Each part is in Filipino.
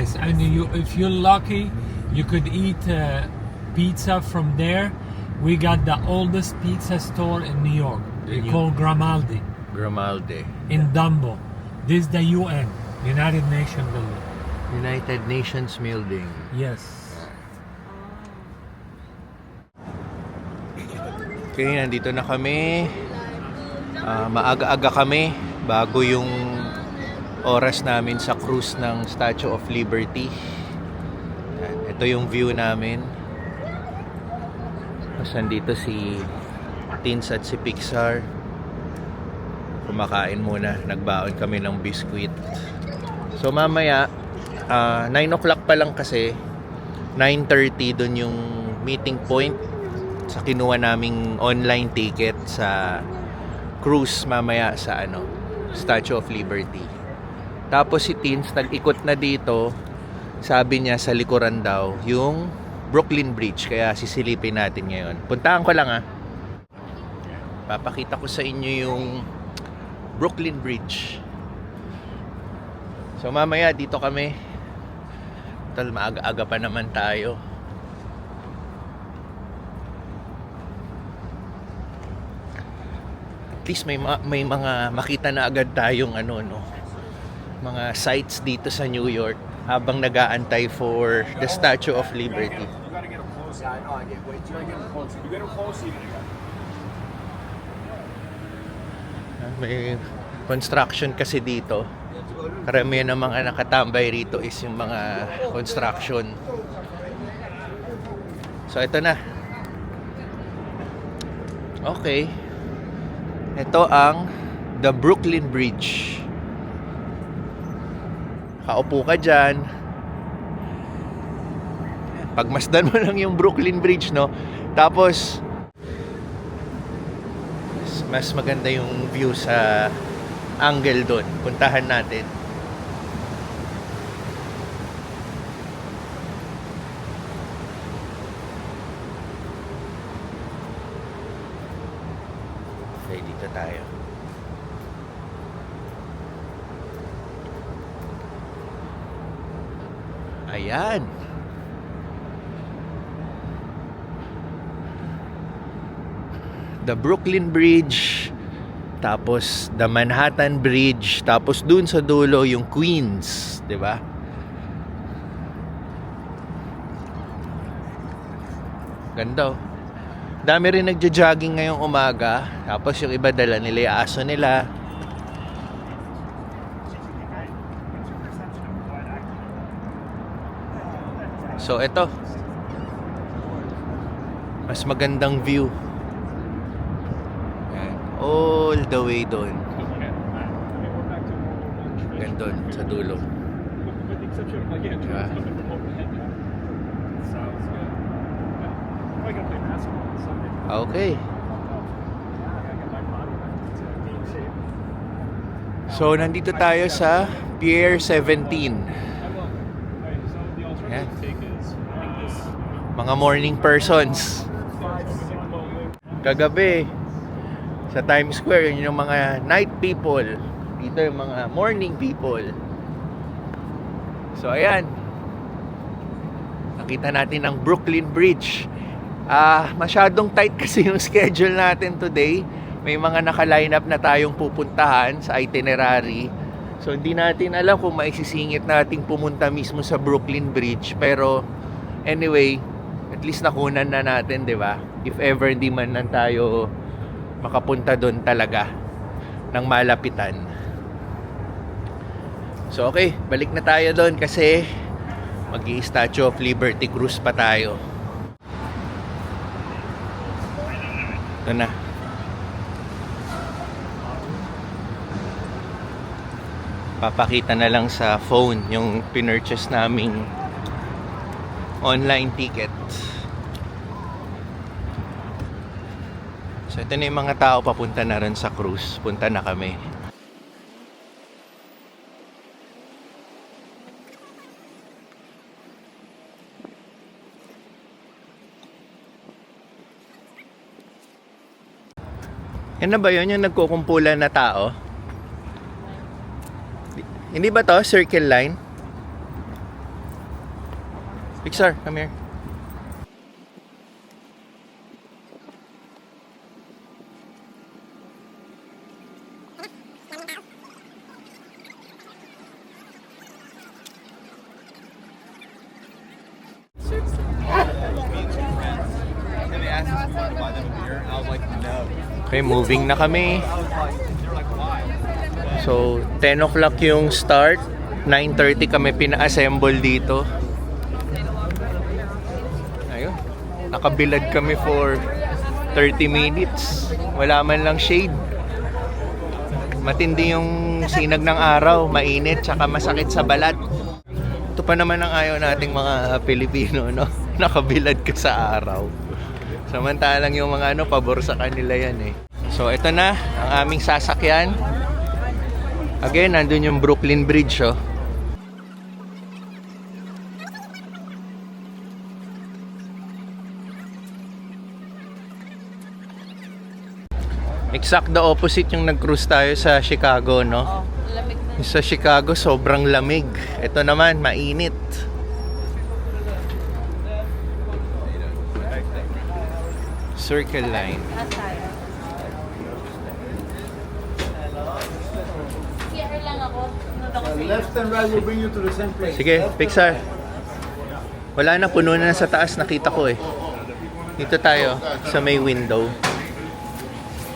nice. And if you're lucky, you could eat pizza from there. We got the oldest pizza store in New York. Called Grimaldi. Grimaldi. In Dumbo. This is the UN, United Nations building. United Nations building. Yes. Okay, nandito na kami. Maaga-aga kami bago yung oras namin sa cruise ng Statue of Liberty. Ito yung view namin. Tapos nandito si Teens at si Pixar. Kumakain muna. Nagbaon kami ng biskwit. So mamaya 9 o'clock pa lang kasi 9:30 dun yung meeting point sa kinuha naming online ticket sa cruise mamaya sa Statue of Liberty. Tapos si Teens nag-ikot na dito. Sabi niya sa likuran daw yung Brooklyn Bridge, kaya sisilipin natin ngayon. Puntahan ko lang Papakita ko sa inyo yung Brooklyn Bridge. So mamaya dito kami. Tal maaga-aga pa naman tayo. At least may mga makita na agad tayong mga sites dito sa New York habang nag-aantay for the Statue of Liberty. May construction kasi dito. Karamihan ng mga nakatambay rito is yung mga construction. So ito na. Okay. Ito ang the Brooklyn Bridge. Kaupo ka dyan. Pagmasdan mo lang yung Brooklyn Bridge, no? Tapos mas maganda yung view sa angle doon. Puntahan natin. Okay, dito tayo. Ayan. The Brooklyn Bridge, tapos the Manhattan Bridge, tapos dun sa dulo yung Queens, 'di ba? Ganda. Dami rin nagja-jogging ngayong umaga, tapos yung iba dala nila yung aso nila. So ito, mas magandang view. All the way doon. Gandun sa dulo. Diba? Okay. So nandito tayo sa Pier 17. Yan. Mga morning persons. Kagabi sa Times Square, yun yung mga night people. Dito yung mga morning people. So ayan, nakita natin ang Brooklyn Bridge. Masyadong tight kasi yung schedule natin today. May mga naka-line up na tayong pupuntahan sa itinerary. So hindi natin alam kung maisisingit nating pumunta mismo sa Brooklyn Bridge. Pero anyway, at least nakunan na natin, di ba? If ever hindi man lang tayo makapunta doon talaga ng malapitan. So okay, balik na tayo doon kasi mag-i-Statue of Liberty cruise pa tayo. Ito na. Papakita na lang sa phone yung pinurchase naming online ticket. So ito na yung mga tao papunta na rin sa cruise. Punta na kami. Yan na ba yun yung nagkukumpulan na tao? Hindi ba to circle line? Pixar, come here. Okay, moving na kami. So, 10 o'clock yung start. 9:30 kami pina-assemble dito. Ayun. Nakabilad kami for 30 minutes. Wala man lang shade. Matindi yung sinag ng araw. Mainit, tsaka masakit sa balat. Ito pa naman ang ayaw nating mga Pilipino, no? Nakabilad ka sa araw. Samantalang yung mga pabor sa kanila yan eh. So, ito na ang aming sasakyan. Again, nandun yung Brooklyn Bridge, oh. Exact the opposite yung nag-cruise tayo sa Chicago, no? Lamig na. Sa Chicago, sobrang lamig. Ito naman, mainit. Circle line. CR lang ako. Nod ako sa Left and right will bring you to the same place. Sige, Pixar. Wala na, puno na sa taas. Nakita ko eh. Dito tayo, sa may window.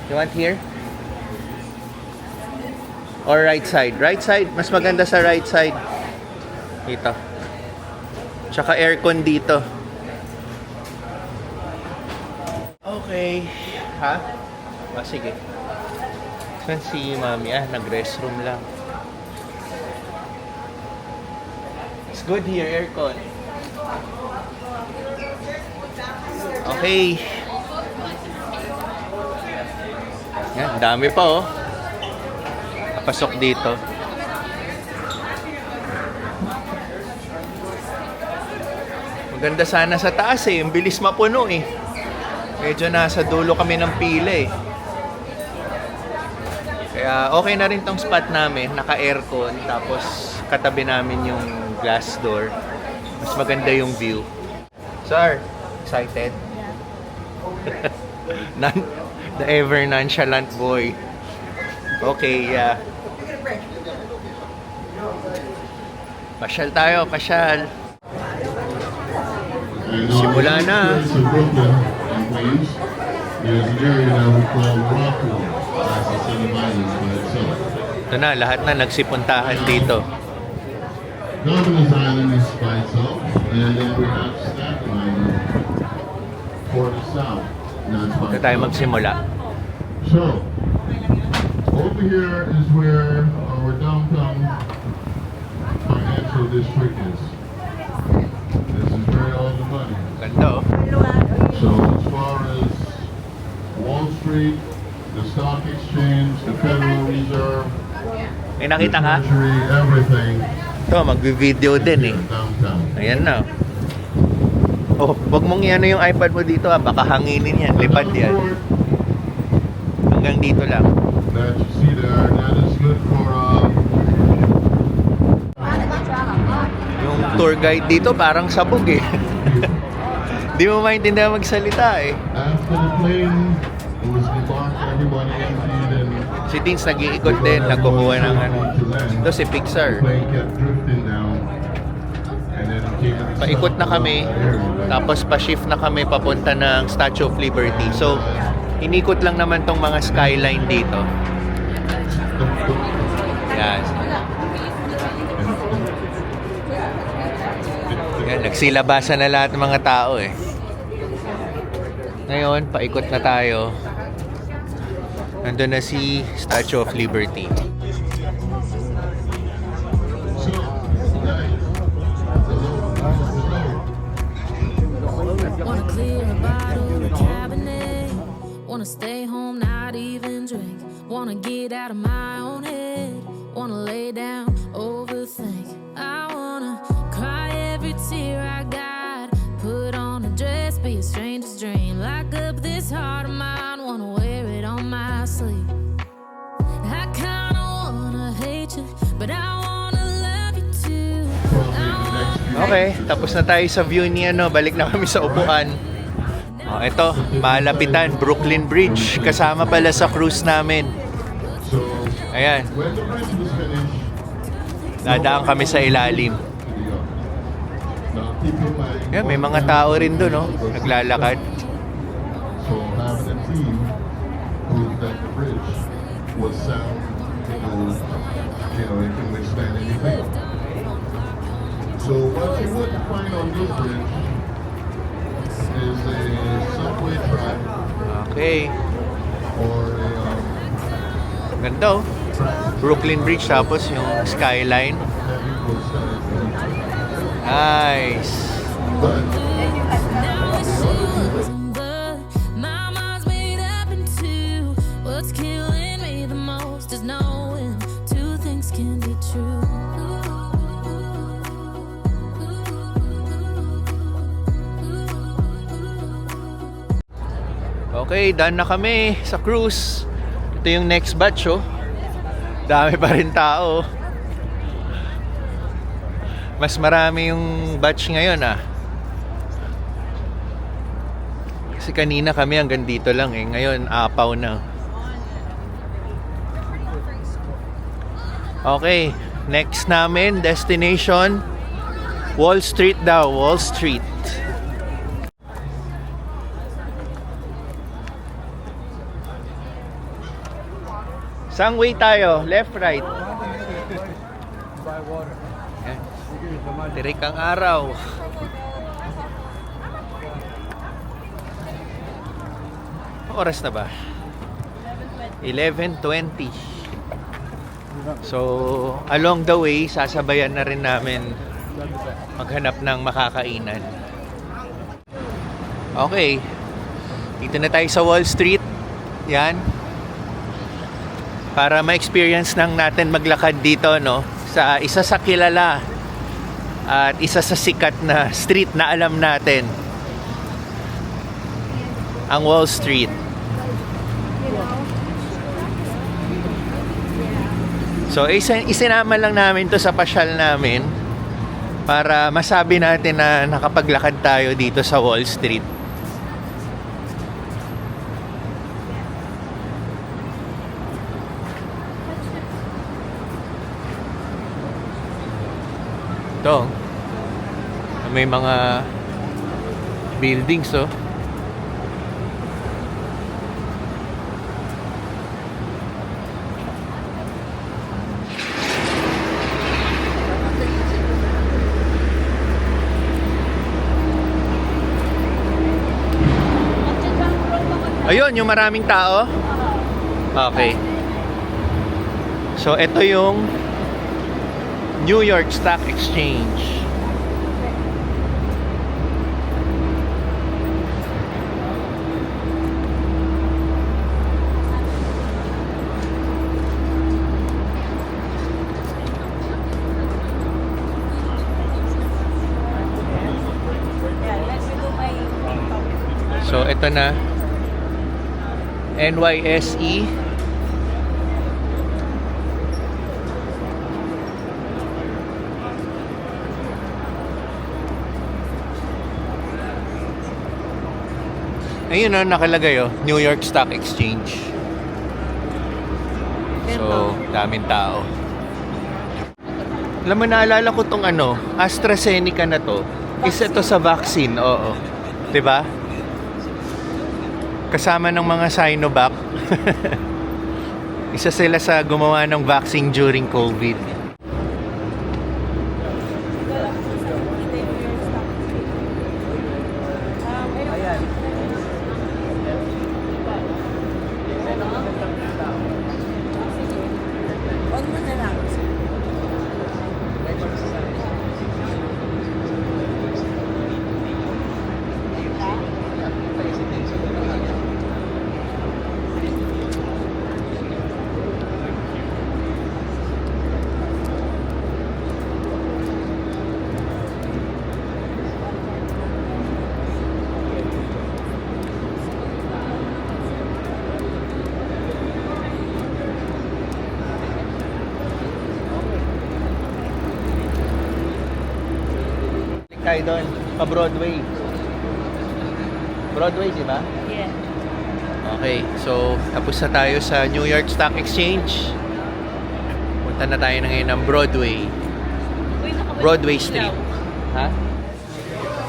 You want here? Or right side? Right side. Mas maganda sa right side. Dito. Tsaka aircon dito. Okay. Ha? Sige. Saan si Mami? Nag-restroom lang. It's good here, aircon. Okay. Yan, dami pa oh. Pasok dito. Maganda sana sa taas eh. Ang bilis mapuno eh. Medyo nasa dulo kami ng pila eh. Kaya okay na rin tong spot namin. Naka-aircon. Tapos katabi namin yung glass door. Mas maganda yung view. Sir, excited? The ever nonchalant boy. Okay, yeah. Pasyal tayo, pasyal. Simula na. Ito na, lahat na nagsipuntahan dito. Governor's Island is by itself, and then we have Staten Island for the south. Ito tayo magsimula. So, over here is where our downtown financial district is. This is where all the money is. Ganda oh. So, as far as Wall Street, the stock exchange, the Federal Reserve, May nakita ka? Treasury, everything Ito, magvi-video din eh. downtown. Ayan na. Oh, wag mong iano yung iPad mo dito baka hanginin yan, lipad yan. Hanggang dito lang. That you see there, that is good for Yung tour guide dito parang sabog eh. Di mo maintindihan magsalita eh. after the plane was debarked, everybody emptied and Si Tins nag-iikot din, nagkukuha ng ano. Ito si Pixar. the plane kept drifting down. And then it came to the Paikot na south kami, area. tapos pa-shift na kami papunta ng Statue of Liberty. So, inikot lang naman tong mga skyline dito. Yan. Yan, nagsilabasan na lahat ng mga tao eh. Ngayon, paikot na tayo. Nandun na si Statue of Liberty. So, Wanna clear a bottle of Cabernet. Wanna stay home, not even drink. Wanna get out of my own head. Wanna lay down, overthink. I wanna cry every tear I got. Put on a dress, be a stranger's dream. Lock up this heart of mine, wanna wear it on my sleeve. I kinda wanna hate you, but I wanna love you too. I wanna Okay, tapos na tayo sa view ni ano, balik na kami sa upuan. Oh, ito, malapitan, Brooklyn Bridge. Kasama pala sa cruise namin. So, Ayan, when the bridge was finished, dadaan kami sa ilalim. now keep in mind, Ayan, may mga tao rin doon, no? Naglalakad. so having a team proved that the bridge was sound, it can withstand anything. So what you would find on this bridge is a subway track Okay, or a ganda oh. Brooklyn Bridge, tapos yung skyline. heavy goods that is going. Nice. But Now it shows, but my mind's made up in two. What's killing me the most is knowing two things can be true. Okay, done na kami sa cruise. Ito yung next batch, oh. Dami pa rin tao. Mas marami yung batch ngayon, ah. Kasi kanina kami hanggang dito lang, eh. Ngayon, apaw na. Okay, next namin, destination, Wall Street daw, Wall Street. Saan way tayo? Left, right? Yan. Tirik ang araw. Oras na ba? 11:20. So, along the way, sasabayan na rin namin maghanap ng makakainan. Okay. Dito na tayo sa Wall Street. Yan. Para ma-experience nang natin maglakad dito, no, sa isa sa kilala at isa sa sikat na street na alam natin, ang Wall Street. So isinama lang namin to sa pasyal namin para masabi natin na nakapaglakad tayo dito sa Wall Street. Ito, may mga buildings, oh. Ayun, yung maraming tao. Okay. So, ito yung New York Stock Exchange. So, ito na. NYSE. Ayun na, nakalagay, oh, New York Stock Exchange. So, daming tao. Alam mo, naalala ko tong ano, AstraZeneca na to. Isa to sa vaccine, oo. 'Di ba? Kasama ng mga Sinovac. Isa sila sa gumawa ng vaccine during COVID. tayo doon, pa Broadway. Broadway, di ba? Yeah. Okay, so tapos na tayo sa New York Stock Exchange. Punta na tayo na ngayon ng Broadway. Uy, nakabalik Broadway ilaw. Street. Ha?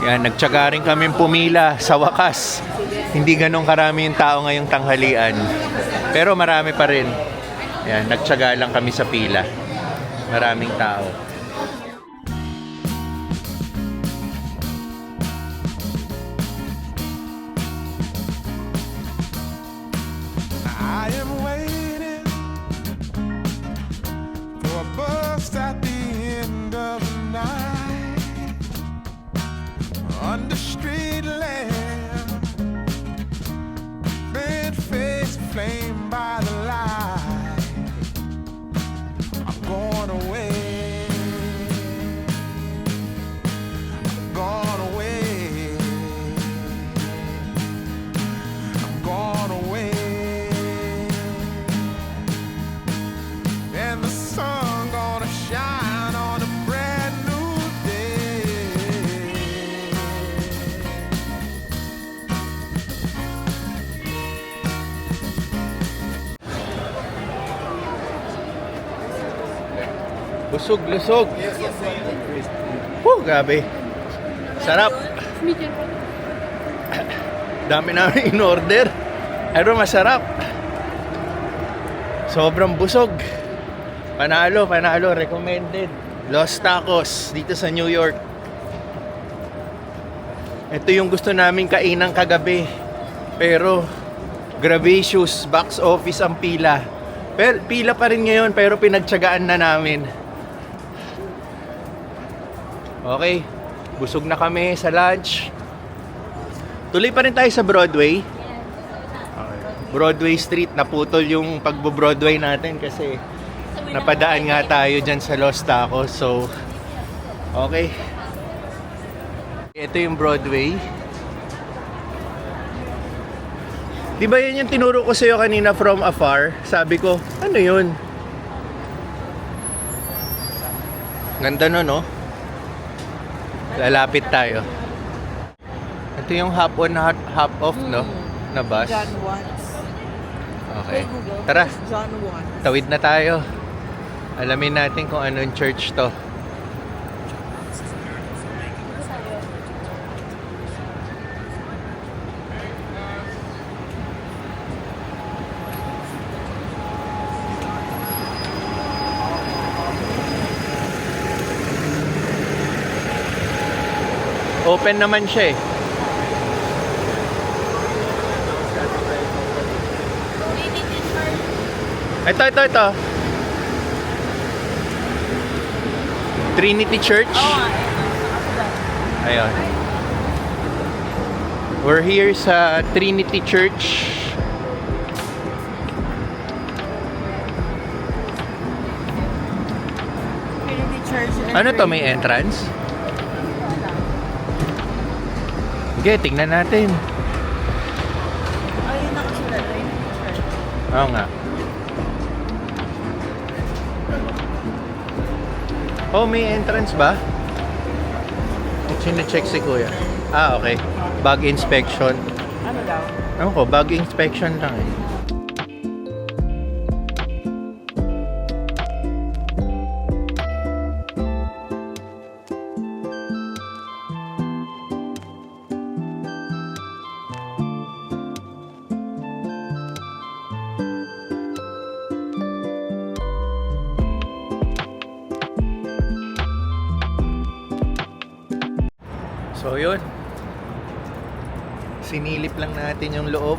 Yan, nagtyaga rin kami pumila sa wakas. Hindi ganun karami yung tao ngayong tanghalian. Pero marami pa rin. Yan, nagtyaga lang kami sa pila. Maraming tao. I am waiting for a bus at the end of the night under street lamp, red face flame by the light. I'm going away. I'm going away. I'm going away. And the sun gonna shine on a brand new day. Busog, lusog. Gabi. Sarap. Dami namin in-order. Pero masarap. Sobrang busog. Panalo, panalo. Recommended. Los Tacos dito sa New York. Ito yung gusto namin kainang kagabi. Pero Gravacious box office ang pila. Pero pila pa rin ngayon pero pinagtiyagaan na namin. Okay, busog na kami sa lunch. Tuloy pa rin tayo sa Broadway. Okay. Broadway Street, naputol yung pagbo-Broadway natin kasi napadaan nga tayo dyan sa Los Tacos. So, okay. Ito yung Broadway. Di ba yun yung tinuro ko sa'yo kanina from afar? Sabi ko, ano yun? Ganda no, no? Lalapit tayo. Ito yung hop on, hop off, no? Na bus. John Watts. Okay. Google. Tara, John Watts. tawid na tayo. Alamin natin kung anong church to. Open naman siya eh. Ito. Trinity Church. Ayun. We're here sa Trinity Church. Trinity Church. Ano to, may entrance? Sige, tingnan natin. Ayun na kasi na Trinity Church. Oo nga. Oh, may entrance ba? Sino-check si Kuya? Ah, okay. Bag inspection. Ano daw? Ano ko, bag inspection lang eh. So yun, sinilip lang natin yung loob.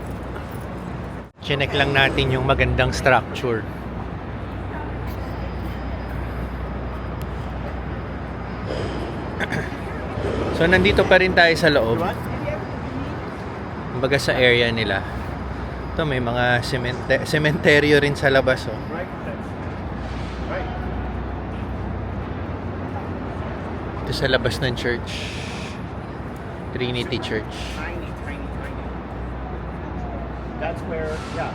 Chinek lang natin yung magandang structure. So nandito pa rin tayo sa loob. Kumbaga sa area nila. Ito may mga sementeryo rin sa labas, oh. Ito sa labas ng church. Trinity Church. Tiny. That's where, yeah.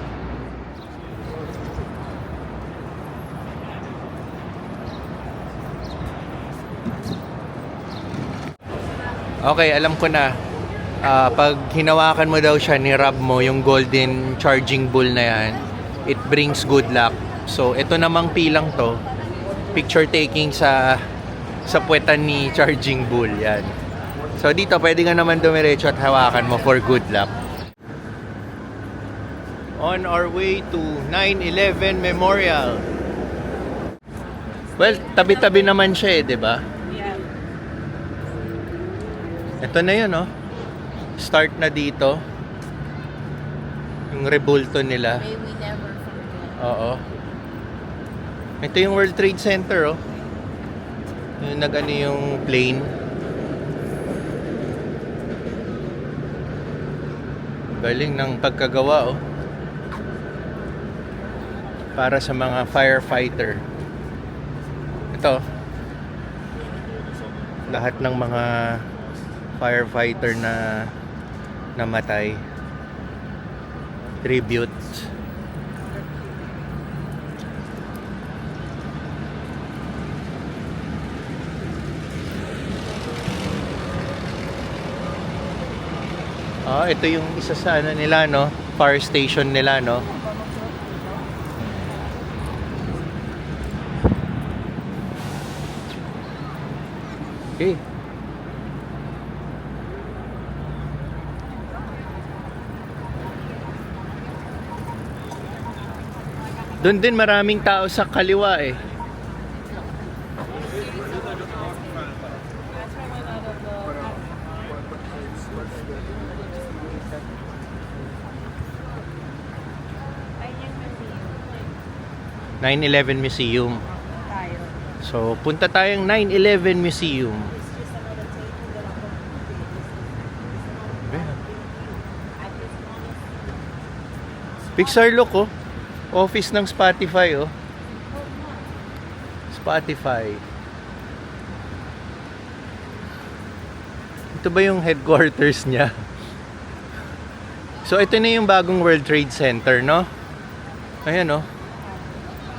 Okay, alam ko na. Pag hinawakan mo daw siya, ni-rub mo yung golden charging bull na yan, it brings good luck. So, ito namang pilang to, picture taking sa puwetan ni charging bull. Yan. So, dito pwede ka naman dumiretso at hawakan mo for good luck. On our way to 9/11 Memorial. Well, tabi-tabi naman siya eh, di ba? Yeah. Ito na yun, oh. Start na dito. Yung rebulto nila. May we never forget. Oo. Ito yung World Trade Center, oh. Yung nag-ano yung plane. Galing ng pagkagawa, oh. Para sa mga firefighter. Ito. Lahat ng mga firefighter na namatay. Tribute. Ito yung isa sa ano nila, no? Fire station nila, no? Okay. Doon din maraming tao sa kaliwa eh. ...9/11 Museum. So, punta tayong 9/11 Museum. Pixar look, oh. Office ng Spotify, oh. Spotify. Ito ba yung headquarters niya? So, ito na yung bagong World Trade Center, no? Ayan, oh.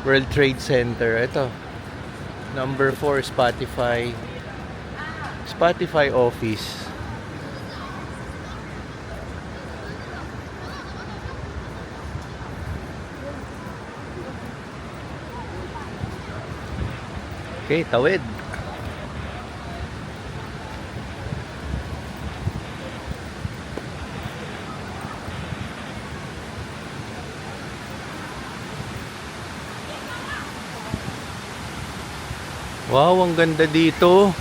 World Trade Center. Ito. Number 4, Spotify. Spotify office. Okay, tawid. Wow, ang ganda dito.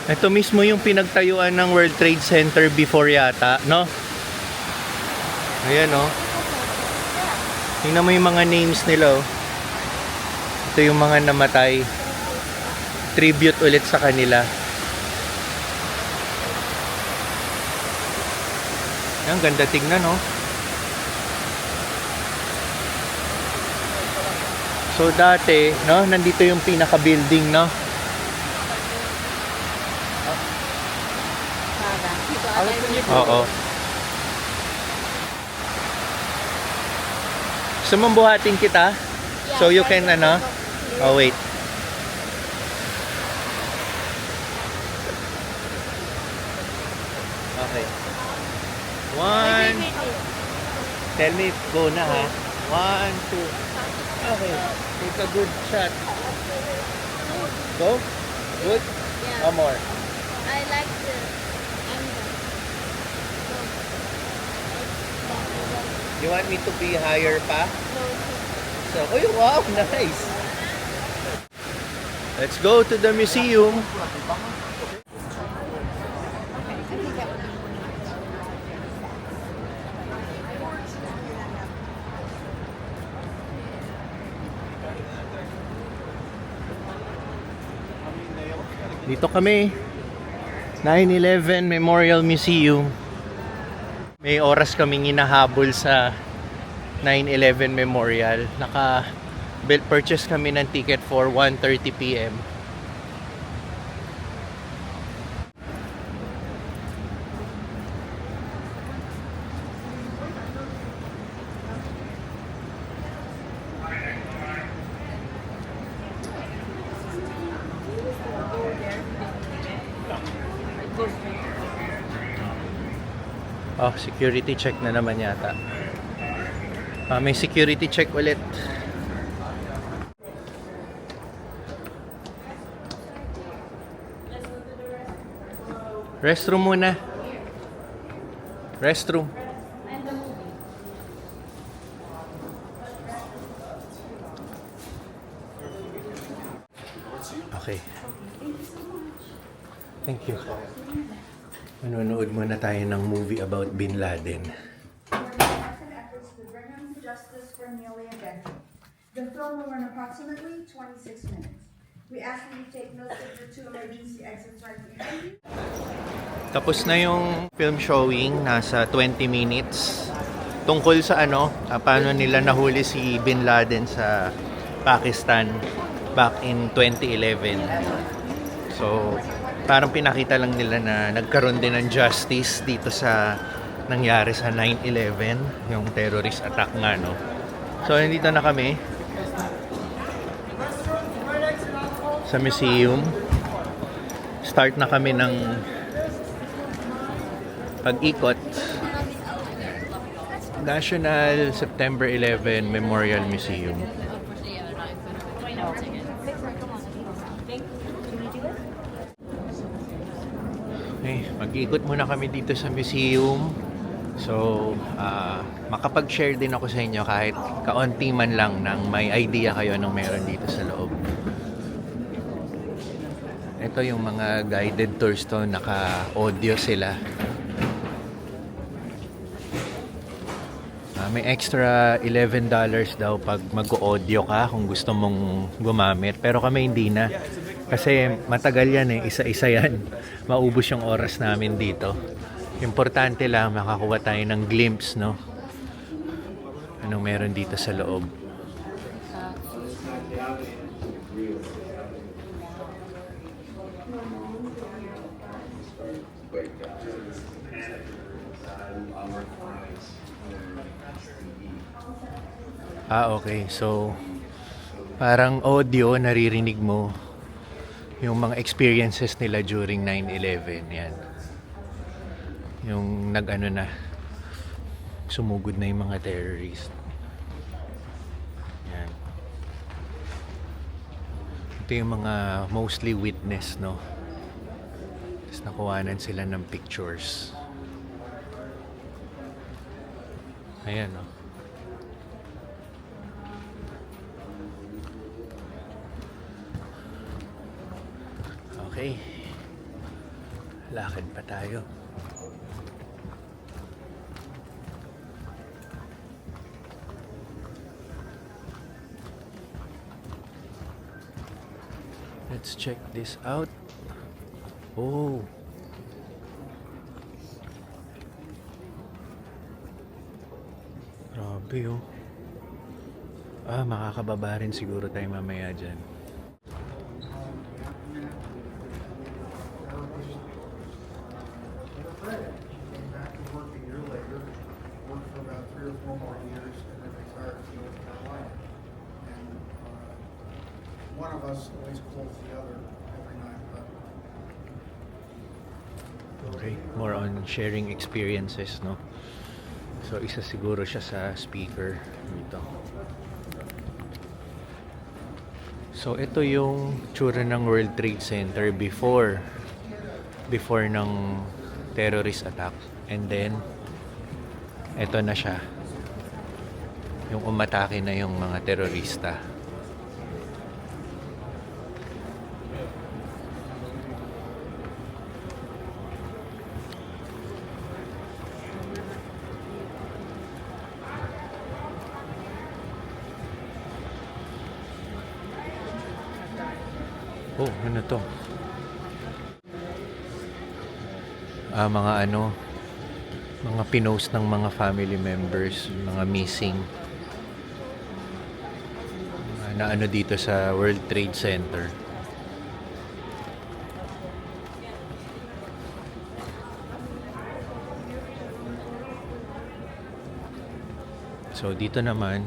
Ito mismo yung pinagtayuan ng World Trade Center before yata, no? Ayan, oh. Tingnan mo yung mga names nila, oh. Ito yung mga namatay. Tribute ulit sa kanila. Ang ganda tingnan, oh. So dati, no, nandito yung pinaka-building, no? Oo. Gusto mong buhatin kita? So you can, ano? Oh, wait. Okay. 1. Tell me, go na ha. 1, 2. Okay. Take a good shot. Go? Good? Yeah. One more. I like the angle. You want me to be higher pa? So, oh wow, nice. Let's go to the museum. Dito kami, 9/11 Memorial Museum. May oras kaming hinahabol sa 9/11 Memorial. Purchase kami ng ticket for 1:30 PM. Oh, security check na naman yata. May security check ulit. Restroom muna. Restroom. Okay. Thank you. Manonood muna tayo ng movie about Bin Laden. Efforts to bring him to justice for nearly a decade. The film will run approximately 26 minutes. We ask that you take note of the 2 emergency exits right behind you. Tapos na yung film showing, nasa 20 minutes. Tungkol sa paano nila nahuli si Bin Laden sa Pakistan back in 2011. So, parang pinakita lang nila na nagkaroon din ng justice dito sa nangyari sa 9/11, yung terrorist attack nga, no? So, nandito na kami sa museum. Start na kami ng pag-ikot. National September 11 Memorial Museum. Okay, mag-ikot muna kami dito sa museum. So, makapag-share din ako sa inyo kahit kaunti man lang nang may idea kayo anong meron dito sa loob. Ito yung mga guided tours to, naka-audio sila. May extra $11 daw pag mag-audio ka kung gusto mong gumamit. Pero kami hindi na. Kasi matagal yan eh. Isa-isa yan. Maubos yung oras namin dito. Importante lang makakuha tayo ng glimpse, no? Anong meron dito sa loob. Okay. So, parang audio, naririnig mo yung mga experiences nila during 9/11. Yan. Yung sumugod na yung mga terrorist. Yan. Ito yung mga mostly witness, no? Tapos nakuhanan sila ng pictures. Ayan, no? Okay. Lakad pa tayo. Let's check this out. Oh. Grabe oh. Makakababa rin siguro tayo mamaya dyan. One of us always calls the other every night. Okay, more on sharing experiences, no? So, isa siguro siya sa speaker dito. So, ito yung tsura ng World Trade Center before ng terrorist attack. And then, ito na siya. Yung umatake na yung mga terorista. Oh, ano to? Mga pinost ng mga family members, mga missing. Na dito sa World Trade Center. So, dito naman,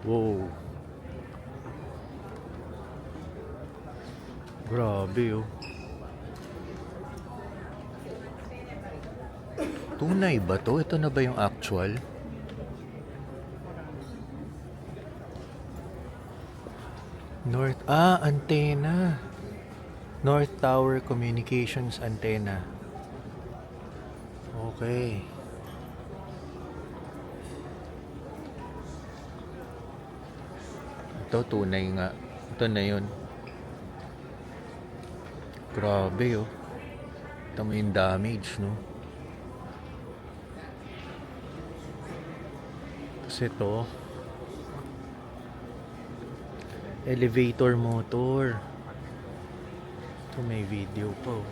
Wow. Grabe oh. Tunay ba to? Ito na ba yung actual? Antenna. North Tower Communications Antenna. Okay. Ito, tunay nga. Ito na yun. Grabe oh. Ito mo yung damage, no? Kasi ito, elevator motor. Ito may video pa oh.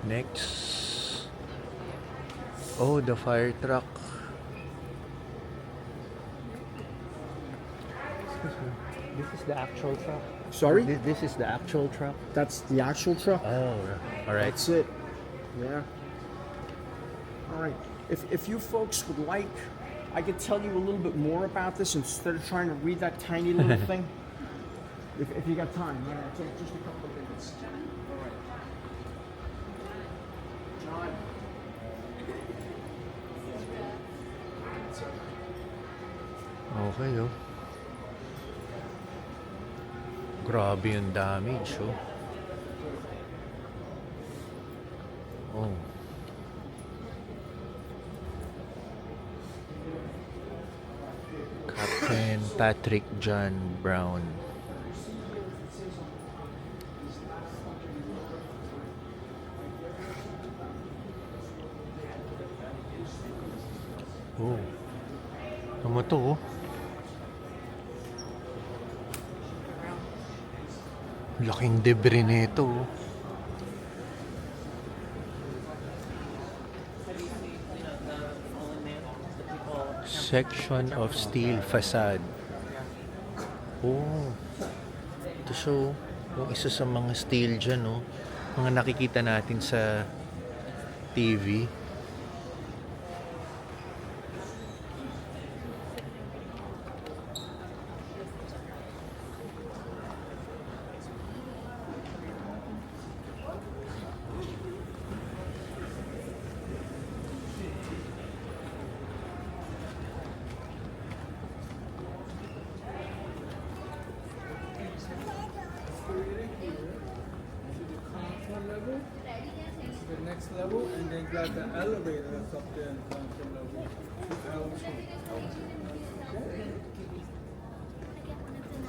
Next. Oh, the fire truck. This is the actual truck. Sorry? This is the actual truck. That's the actual truck? Oh, all right. That's it. Yeah. All right. If you folks would like, I could tell you a little bit more about this instead of trying to read that tiny little thing. If you got time, take just a couple of minutes. All right. John. Okay, oh. Grabe yung damage, oh. Oh. Captain Patrick John Brown. Oh. Ano to, oh? Laking debris nito. Section of steel facade. Oh. Ito siya, oh. Yung isa sa mga steel dyan, oh. Mga nakikita natin sa TV. The next level, and then got the elevator that's up there in the control level.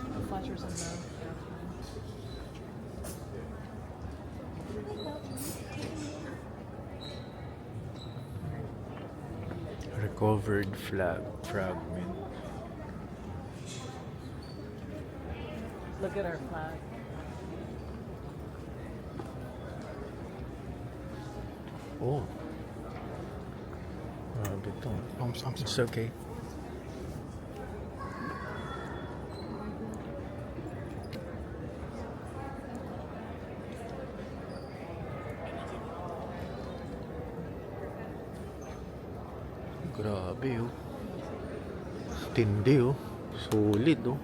The flashers in the... Recovered fragment. Look at our flag. Oh. Grabe to. It's okay. Grabe oh. Tindi oh. Solid oh.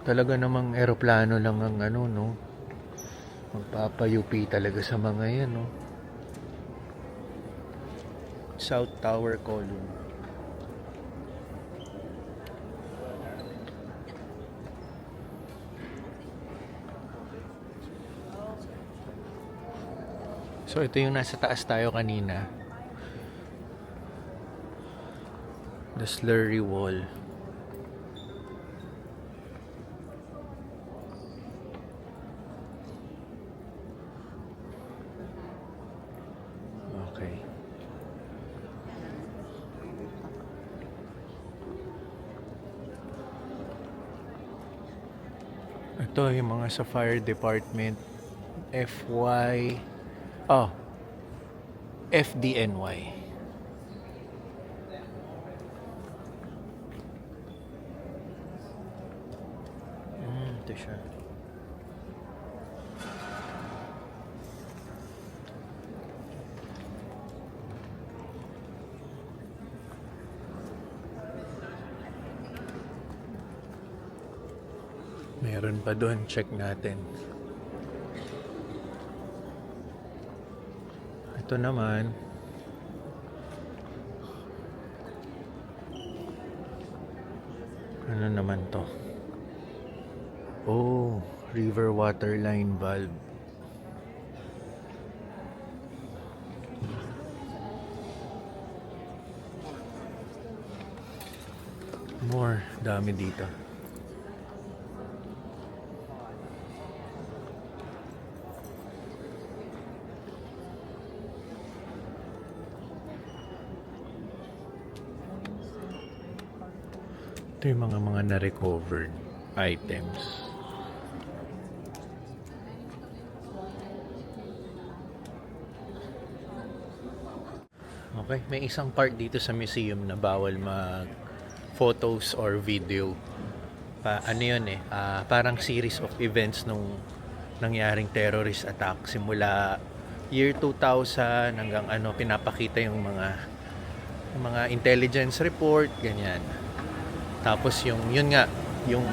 Talaga namang eroplano lang ang ano, no? Magpapayupi talaga sa mga yan, no? South Tower Column. So ito yung nasa taas tayo kanina. The slurry wall. Okay. Ito yung mga sa fire department. FDNY. Ito siya. Meron pa doon, check natin. Ito naman. Ano naman to? Oh, river water line valve. More, dami dito. Ito yung mga na-recovered items. Okay, may isang part dito sa museum na bawal mag photos or video. Ano yun parang series of events nung nangyaring terrorist attack simula year 2000 hanggang pinapakita yung mga intelligence report, ganyan. Tapos yun nga, yung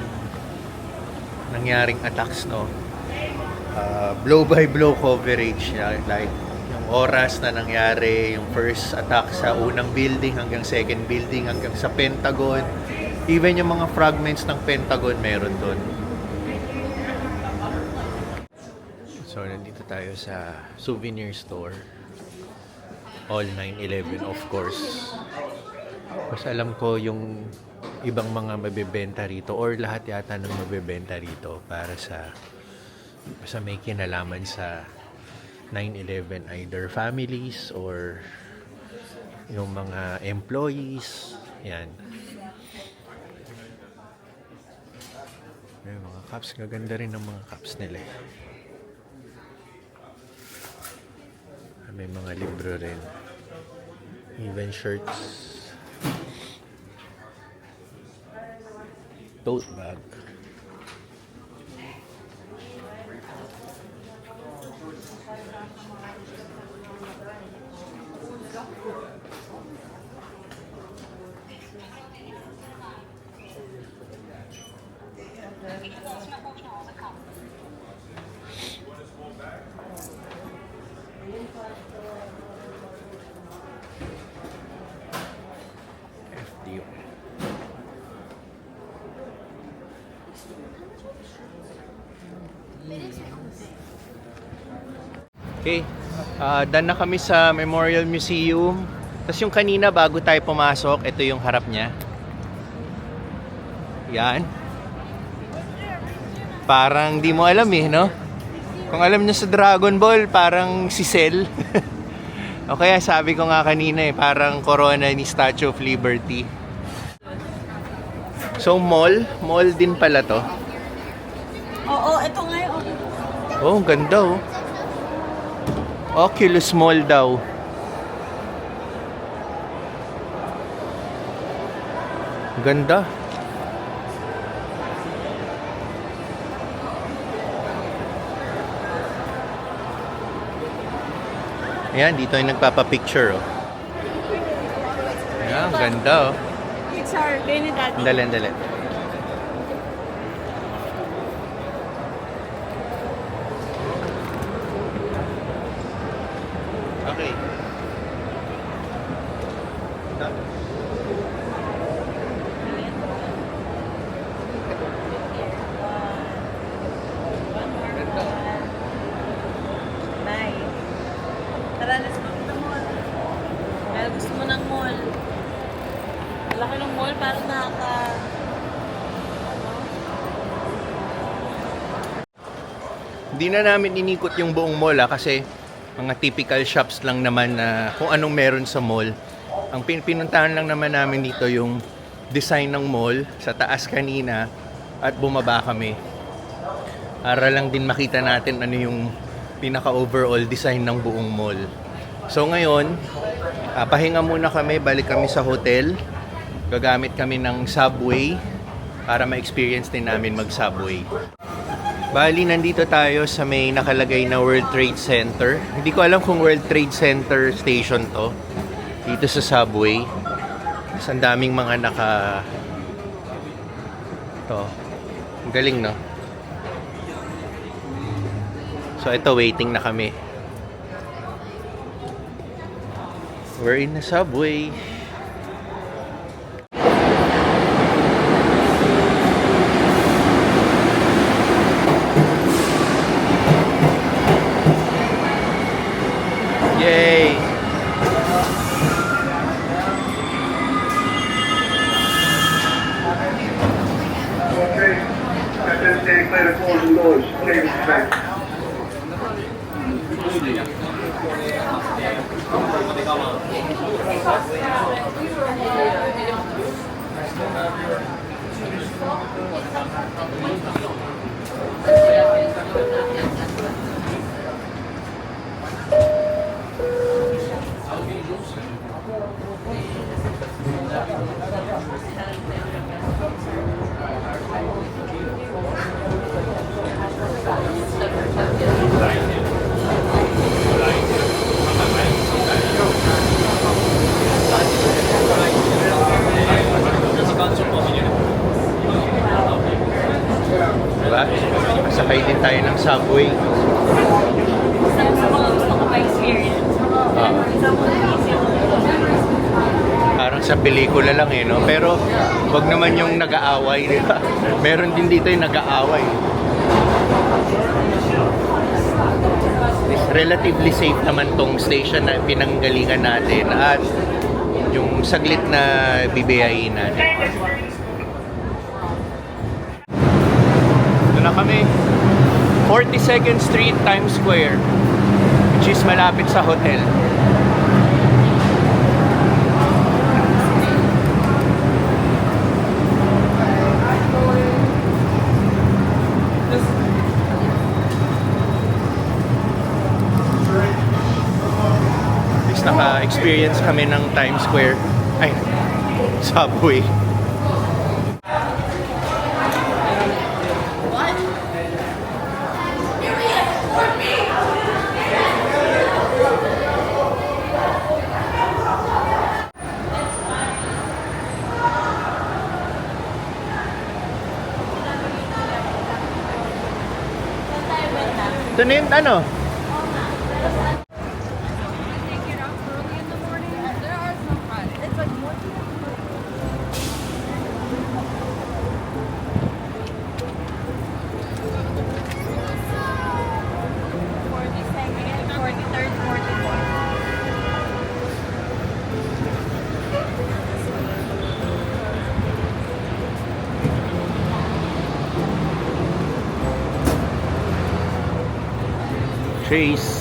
nangyaring attacks, blow by blow coverage, like yung oras na nangyari, yung first attack sa unang building hanggang second building hanggang sa Pentagon, even yung mga fragments ng Pentagon meron doon. So nandito tayo sa souvenir store, all 9/11 of course. Kasi alam ko yung ibang mga mabebenta rito or lahat yata ng mabebenta rito para sa may kinalaman sa 9/11, either families or yung mga employees. Yan. May mga cups. Gaganda rin ng mga cups nila. May mga libro rin. Even shirts. Tote bag. FDO. Okay, done na kami sa Memorial Museum. Tapos yung kanina bago tayo pumasok, ito yung harap niya. Yan. Parang di mo alam no? Kung alam niyo sa Dragon Ball, parang si Cell. O kaya sabi ko nga kanina parang corona ni Statue of Liberty. So mall din pala to. Oo, ito nga yun. Oh, ang ganda Oculus Mall daw. Ganda. Ayan, dito yung nagpapapicture Ayan, ganda It's our Benny Daddy. Dali. Okay. Bye. Tara, let's go to the mall. Kaya gusto mo ng mall. Laki ng mall, parang Hindi na namin inikot yung buong mall kasi mga typical shops lang naman na kung anong meron sa mall. Ang pinuntahan lang naman namin dito yung design ng mall sa taas kanina at bumaba kami. Para lang din makita natin ano yung pinaka-overall design ng buong mall. So ngayon, pahinga muna kami, balik kami sa hotel. Gagamit kami ng subway para ma-experience din namin mag-subway. Bali, nandito tayo sa may nakalagay na World Trade Center. Hindi ko alam kung World Trade Center station to. Dito sa subway. Ang daming mga To. Ang galing, no? So ito, waiting na kami. We're in the subway. Yay! Okay, Captain, stay clear of closing doors. Change back. Diba? Masakay din tayo ng subway. Sa mga gusto ko pa experience. Parang sa pelikula lang eh, no? Pero wag naman yung nag-aaway, di ba? Meron din dito yung nag-aaway. Relatively safe naman tong station na pinanggalingan natin at yung saglit na bibiyahin natin. Ito na kami. 42nd Street, Times Square, which is malapit sa hotel. Naka-experience kami ng Times Square, ay, subway. Ito na yung ano? Trace.